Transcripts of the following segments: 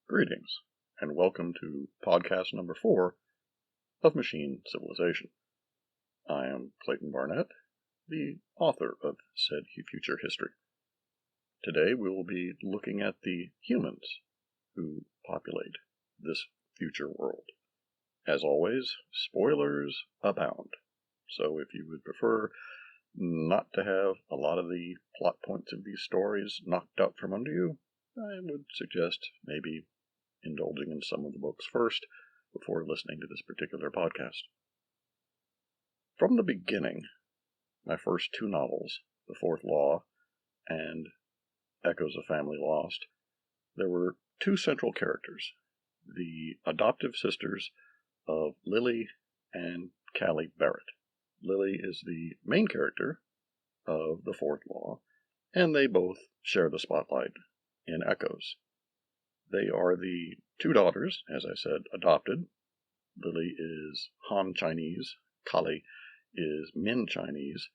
Greetings, and welcome to podcast number 4 of Machine Civilization. I am Clayton Barnett, the author of said future history. Today we will be looking at the humans who populate this future world. As always, spoilers abound, so if you would prefer not to have a lot of the plot points of these stories knocked out from under you, I would suggest maybe indulging in some of the books first before listening to this particular podcast. From the beginning, my first 2 novels, The Fourth Law and Echoes of Family Lost, there were 2 central characters, the adoptive sisters of Lily and Cali Barrett. Lily is the main character of The Fourth Law, and they both share the spotlight in Echoes. They are the 2 daughters, as I said, adopted. Lily is Han Chinese, Cali is Min Chinese,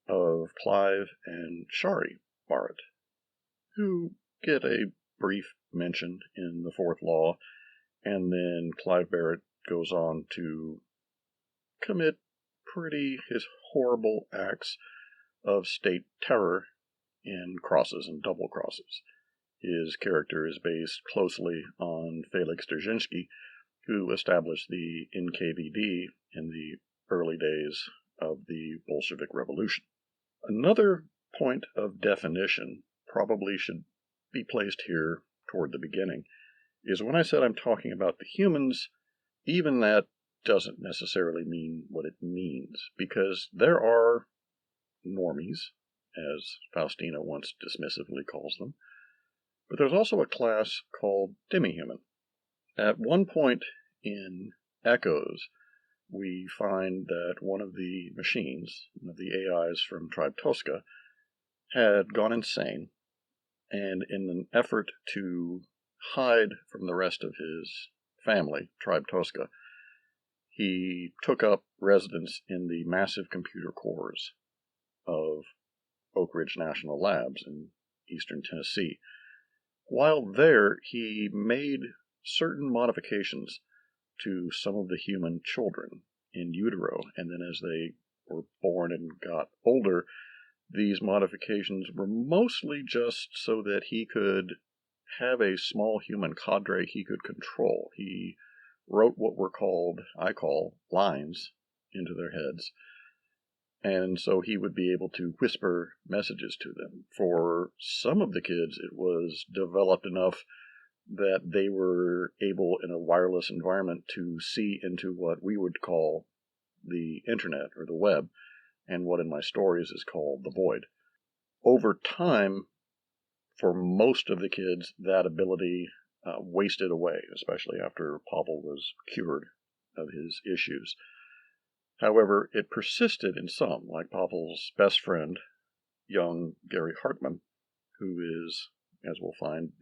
of Clive and Shari Barrett, who get a brief mention in The Fourth Law, and then Clive Barrett goes on to commit his horrible acts of state terror in Crosses and Double Crosses. His character is based closely on Felix Dzerzhinsky, who established the NKVD in the early days of the Bolshevik Revolution. Another point of definition probably should be placed here toward the beginning, is when I said I'm talking about the humans, even that doesn't necessarily mean what it means, because there are normies, as Faustina once dismissively calls them, but there's also a class called demi-human. At one point in Echoes, we find that one of the machines, one of the AIs from Tribe Tosca, had gone insane, and in an effort to hide from the rest of his family, Tribe Tosca, he took up residence in the massive computer cores of Oak Ridge National Labs in eastern Tennessee. While there, he made certain modifications to some of the human children in utero, and then as they were born and got older, these modifications were mostly just so that he could have a small human cadre he could control. He wrote what I call lines into their heads, and so he would be able to whisper messages to them. For some of the kids, it was developed enough that they were able, in a wireless environment, to see into what we would call the internet or the web, and what in my stories is called the void. Over time, for most of the kids, that ability wasted away, especially after Pavel was cured of his issues. However, it persisted in some, like Pavel's best friend, young Gary Hartmann, who is, as we'll find,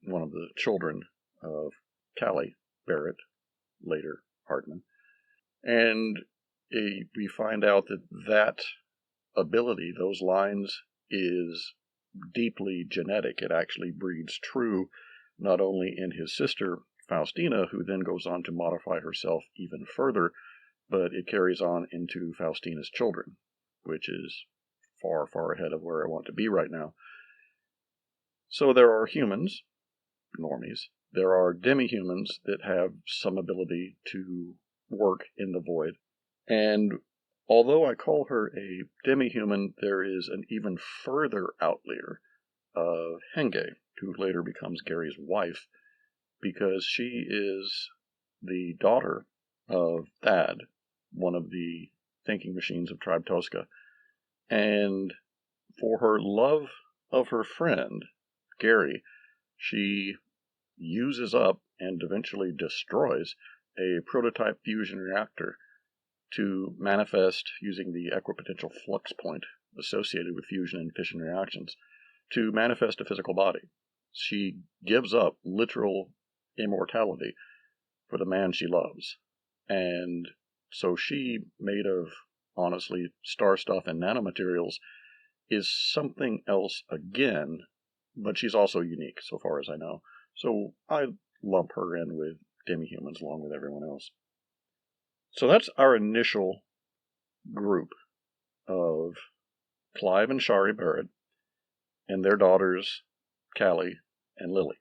one of the children of Cali Barrett, later Hartmann. And we find out that ability, those lines, is deeply genetic. It actually breeds true, not only in his sister, Faustina, who then goes on to modify herself even further, but it carries on into Faustina's children, which is far, far ahead of where I want to be right now. So there are humans, normies. There are demi-humans that have some ability to work in the void. And although I call her a demi-human, there is an even further outlier of Henge, who later becomes Gary's wife, because she is the daughter of Thad, one of the thinking machines of Tribe Tosca. And for her love of her friend, Gary, she uses up and eventually destroys a prototype fusion reactor to manifest, using the equipotential flux point associated with fusion and fission reactions, to manifest a physical body. She gives up literal immortality for the man she loves. And so she, made of, honestly, star stuff and nanomaterials, is something else again, but she's also unique, so far as I know. So I lump her in with demi-humans along with everyone else. So that's our initial group of Clive and Shari Barrett and their daughters, Cali and Lily.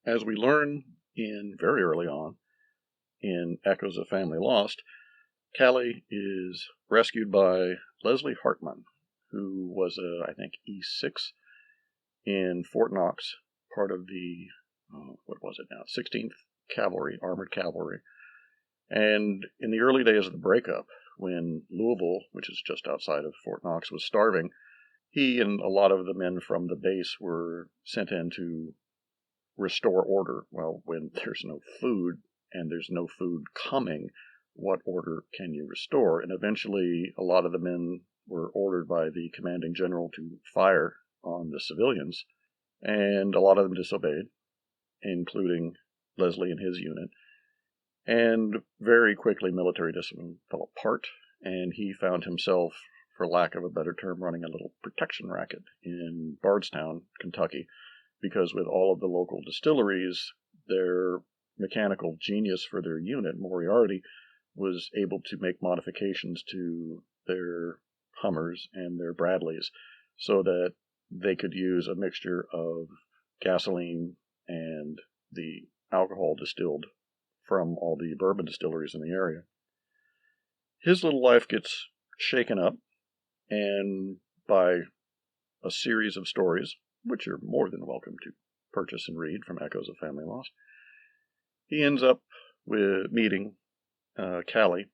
As we learn very early on in Echoes of Family Lost, Cali is rescued by Leslie Hartmann, who was I think E6 in Fort Knox, part of the, 16th Cavalry, Armored Cavalry. And in the early days of the breakup, when Louisville, which is just outside of Fort Knox, was starving, he and a lot of the men from the base were sent in to restore order. Well, when there's no food and there's no food coming, what order can you restore? And eventually, a lot of the men were ordered by the commanding general to fire on the civilians, and a lot of them disobeyed, including Leslie and his unit. And very quickly, military discipline fell apart, and he found himself, for lack of a better term, running a little protection racket in Bardstown, Kentucky, because with all of the local distilleries, their mechanical genius for their unit, Moriarty, was able to make modifications to their Hummers and their Bradleys so that they could use a mixture of gasoline and the alcohol distilled from all the bourbon distilleries in the area. His little life gets shaken up, and by a series of stories, which you're more than welcome to purchase and read from Echoes of Family Lost, he ends up with meeting Cali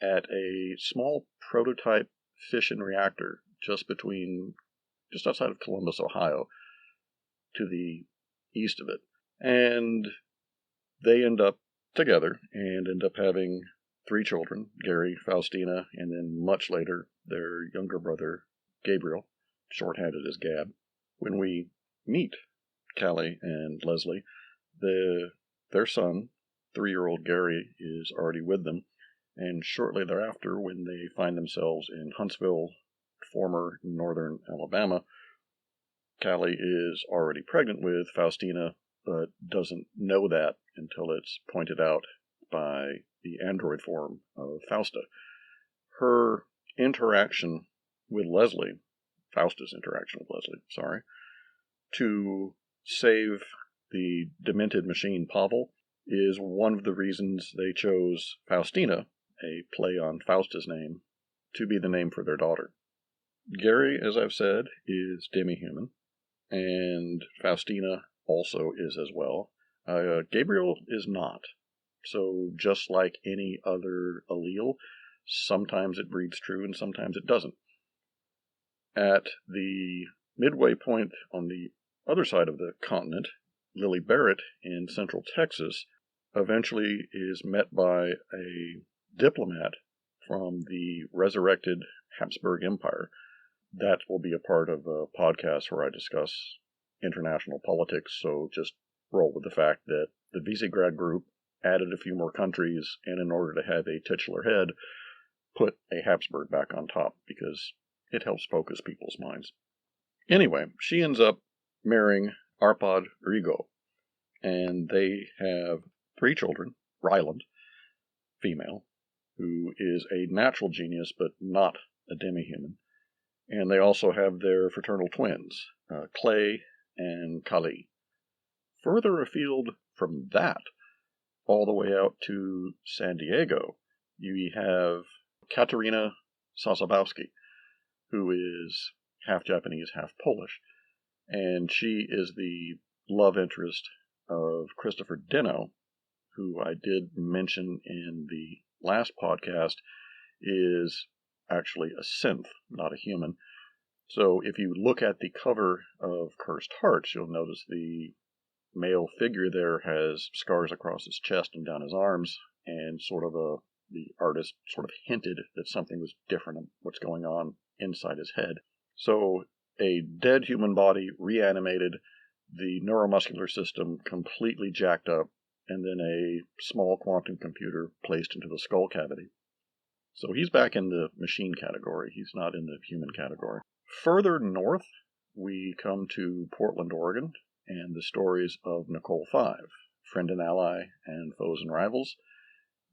at a small prototype fission reactor just outside of Columbus, Ohio, to the east of it. And they end up together and end up having 3 children, Gary, Faustina, and then much later their younger brother, Gabriel, shorthanded as Gab. When we meet Cali and Leslie, their son, 3-year-old Gary, is already with them, and shortly thereafter, when they find themselves in Huntsville, former northern Alabama, Cali is already pregnant with Faustina, but doesn't know that until it's pointed out by the android form of Fausta. Her interaction with Leslie, Fausta's interaction with Leslie, to save the demented machine Pavel, is one of the reasons they chose Faustina, a play on Fausta's name, to be the name for their daughter. Gary, as I've said, is demi-human, and Faustina also is as well. Gabriel is not. So just like any other allele, sometimes it breeds true and sometimes it doesn't. At the midway point on the other side of the continent, Lily Barrett in central Texas eventually is met by a diplomat from the resurrected Habsburg Empire. That will be a part of a podcast where I discuss international politics, so just roll with the fact that the Visegrad group added a few more countries, and in order to have a titular head, put a Habsburg back on top, because it helps focus people's minds. Anyway, she ends up marrying Arpad Rigo, and they have 3 children. Ryland, female, who is a natural genius, but not a demi-human. And they also have their fraternal twins, Clay and Cali. Further afield from that, all the way out to San Diego, you have Katerina Sosabowski, who is half Japanese, half Polish, and she is the love interest of Christopher Deno, who I did mention in the last podcast is actually a synth, not a human. So if you look at the cover of Cursed Hearts, you'll notice the male figure there has scars across his chest and down his arms, and the artist sort of hinted that something was different in what's going on inside his head. So a dead human body reanimated, the neuromuscular system completely jacked up, and then a small quantum computer placed into the skull cavity. So he's back in the machine category. He's not in the human category. Further north, we come to Portland, Oregon, and the stories of Nicole 5, friend and ally, and foes and rivals.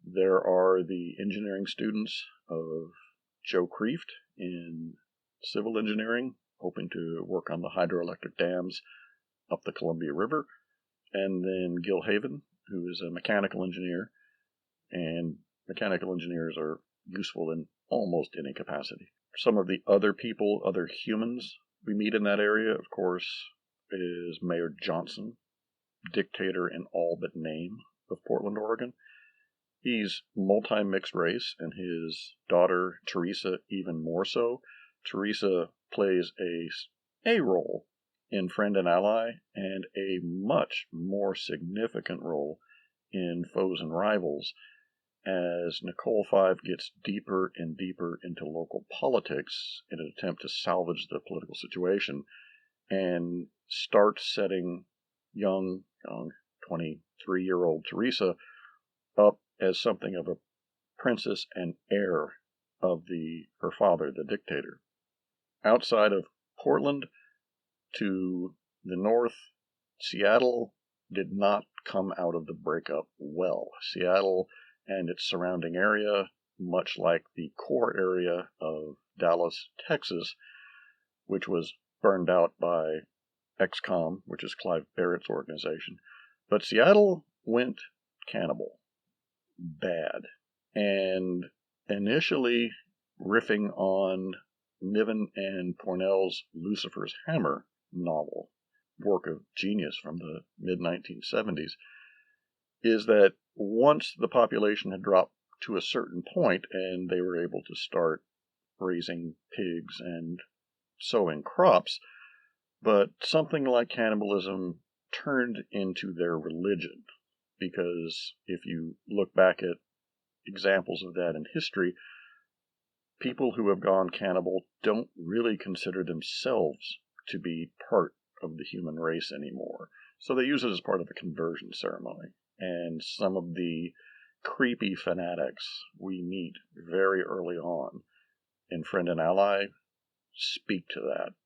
There are the engineering students of Joe Kreeft in civil engineering, hoping to work on the hydroelectric dams up the Columbia River, and then Gil Haven, who is a mechanical engineer, and mechanical engineers are useful in almost any capacity. Some of the other people, other humans we meet in that area, of course, is Mayor Johnson, dictator in all but name of Portland, Oregon. He's multi-mixed race, and his daughter, Teresa, even more so. Teresa plays a role in Friend and Ally, and a much more significant role in Foes and Rivals, as Nicole 5 gets deeper and deeper into local politics in an attempt to salvage the political situation, and starts setting young 23-year-old Teresa up as something of a princess and heir of her father, the dictator. Outside of Portland, to the north, Seattle did not come out of the breakup well. Seattle and its surrounding area, much like the core area of Dallas, Texas, which was burned out by XCOM, which is Clive Barrett's organization. But Seattle went cannibal. Bad. And initially riffing on Niven and Cornell's Lucifer's Hammer novel, work of genius from the mid-1970s, is that once the population had dropped to a certain point and they were able to start raising pigs and sowing crops, but something like cannibalism turned into their religion. Because if you look back at examples of that in history, people who have gone cannibal don't really consider themselves to be part of the human race anymore. So they use it as part of a conversion ceremony. And some of the creepy fanatics we meet very early on in Friend and Ally speak to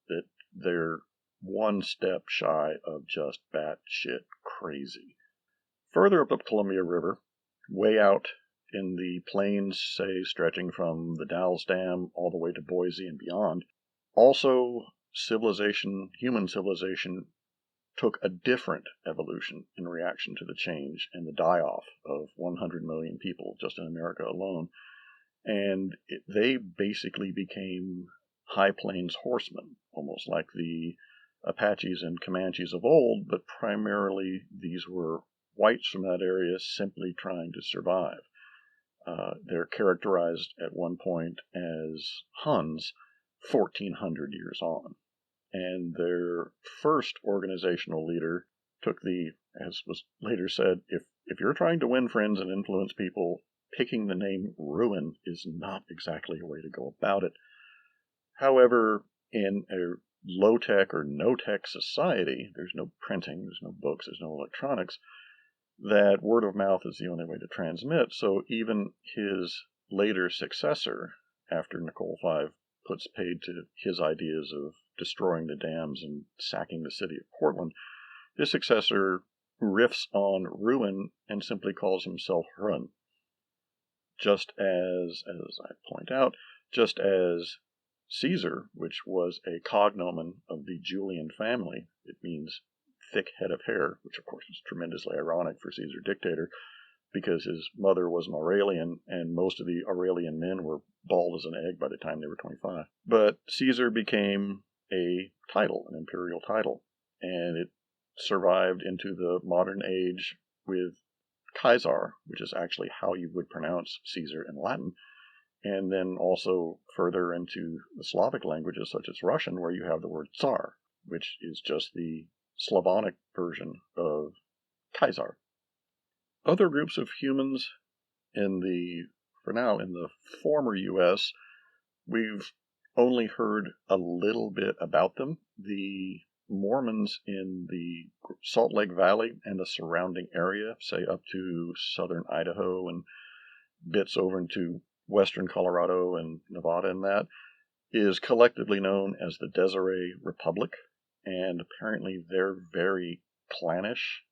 that they're one step shy of just batshit crazy. Further up the Columbia River, way out in the plains, say, stretching from the Dalles Dam all the way to Boise and beyond, also human civilization, took a different evolution in reaction to the change and the die-off of 100 million people just in America alone. And they basically became high plains horsemen, almost like the Apaches and Comanches of old, but primarily these were whites from that area simply trying to survive. They're characterized at one point as Huns 1,400 years on. And their first organizational leader took as was later said, if you're trying to win friends and influence people, picking the name Ruin is not exactly a way to go about it. However, in a low-tech or no-tech society, there's no printing, there's no books, there's no electronics, that word of mouth is the only way to transmit. So even his later successor, after Nicole 5 puts paid to his ideas of destroying the dams and sacking the city of Portland, his successor riffs on Ruin and simply calls himself Hrun. Just as I point out, just as Caesar, which was a cognomen of the Julian family, it means thick head of hair, which of course is tremendously ironic for Caesar dictator, because his mother was an Aurelian, and most of the Aurelian men were bald as an egg by the time they were 25. But Caesar became a title, an imperial title, and it survived into the modern age with Caesar, which is actually how you would pronounce Caesar in Latin, and then also further into the Slavic languages such as Russian, where you have the word Tsar, which is just the Slavonic version of Kaiser. Other groups of humans in the former U.S., we've only heard a little bit about them. The Mormons in the Salt Lake Valley and the surrounding area, say up to southern Idaho and bits over into western Colorado and Nevada, and that is collectively known as the Deseret Republic. and apparently they're very clannish